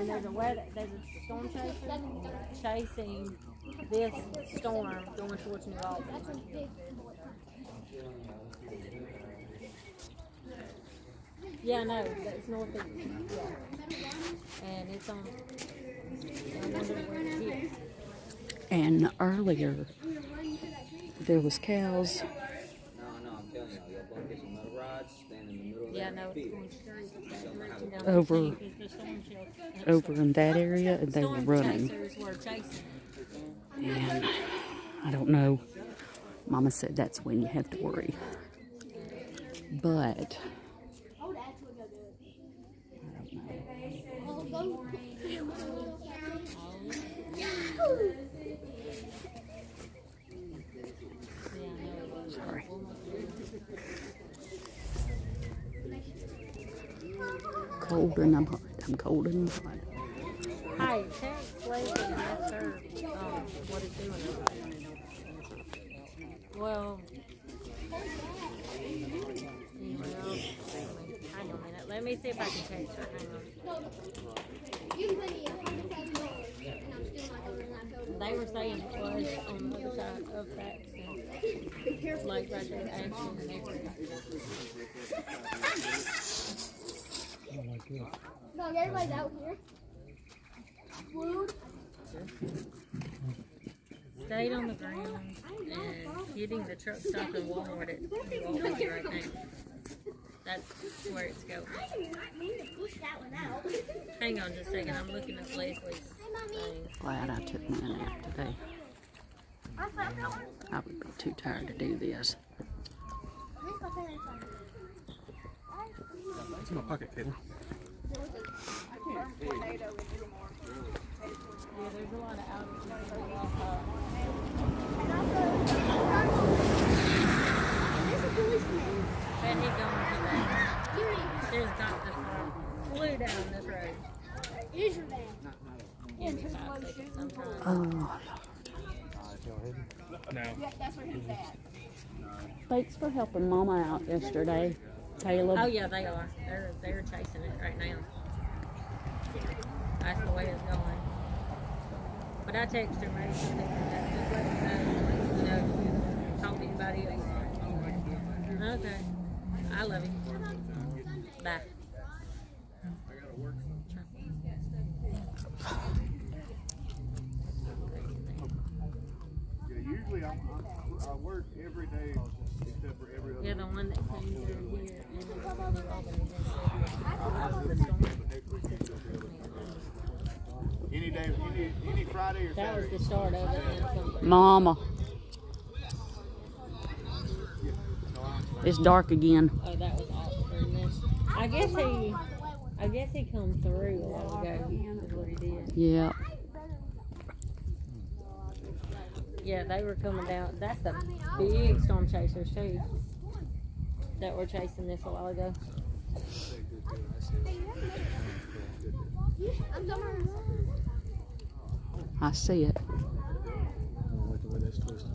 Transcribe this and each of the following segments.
And there's a storm chaser chasing this storm going towards New Albany. Yeah, no, that's northeast. Yeah. And it's on. I wonder where it is. And earlier, there was cows. Yeah, no, it's going straight. Over in that area, and they were running. And I don't know. Mama said that's when you have to worry. But sorry. Cold and I'm hot. I'm cold and I'm hot. Hi, text Leslie and ask her what it's doing over there. Well, hang on a minute. Let me see if I can text her. Hang on. They were saying it was on the other side of Thaxton. Like right there, Ashton and everything. Oh my God. No, everybody's out here. Stayed on the ground and hitting the truck stop in Walmart at Walmart right now. That's where it's going. Hang on just a second. I'm looking at Leslie's thing. Glad I took my nap today. I would be too tired to do this. It's in my pocket, Caitlin. Yeah, there's a lot of outages. There's a policeman. And he's going to that. There's not this road. Flew down this road. Here's your van. Give me 5 seconds. I'm trying. Oh, No. Yeah, that's where he's at. thanks for helping Mama out yesterday, Caleb. Oh yeah, they are. They're chasing it right now. That's the way it's going. But I texted her, maybe she didn't just let me know, talk to anybody else. Okay. I love you. Bye. Usually I work every day except for every other. You're the one that came through here and New Albany. Any day, any Friday or That was Saturday. the start of it. Mama. It's dark again. Oh, that was awful. I guess he come through a while ago. Is what he did. Yeah. Yeah, they were coming down. That's the big storm chasers too that were chasing this a while ago. I see it. Like the way that's twisted.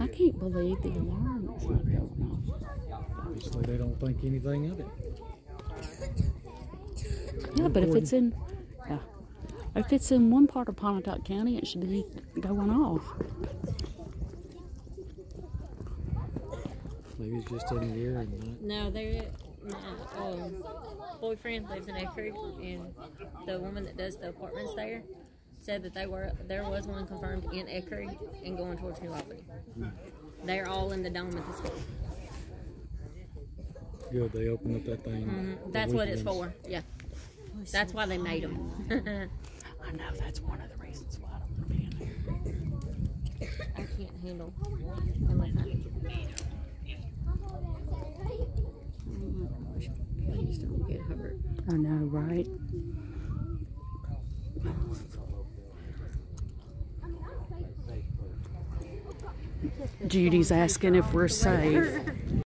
I can't believe the alarm is not going off. Obviously, they don't think anything of it. Yeah, but if it's in one part of Pontotoc County, it should be going off. Maybe it's just in the air and not. No, boyfriend lives in Acre, and the woman that does the apartments there said that there was one confirmed in Acre and going towards New Albany. They're all in the dome at the school. Good, they opened up that thing. Mm-hmm. That's what it's for. Yeah, that's why they made them. I know that's one of the reasons why I don't want to be in here. I can't handle unless please don't get hurt. I know, right? Judy's asking if we're safe.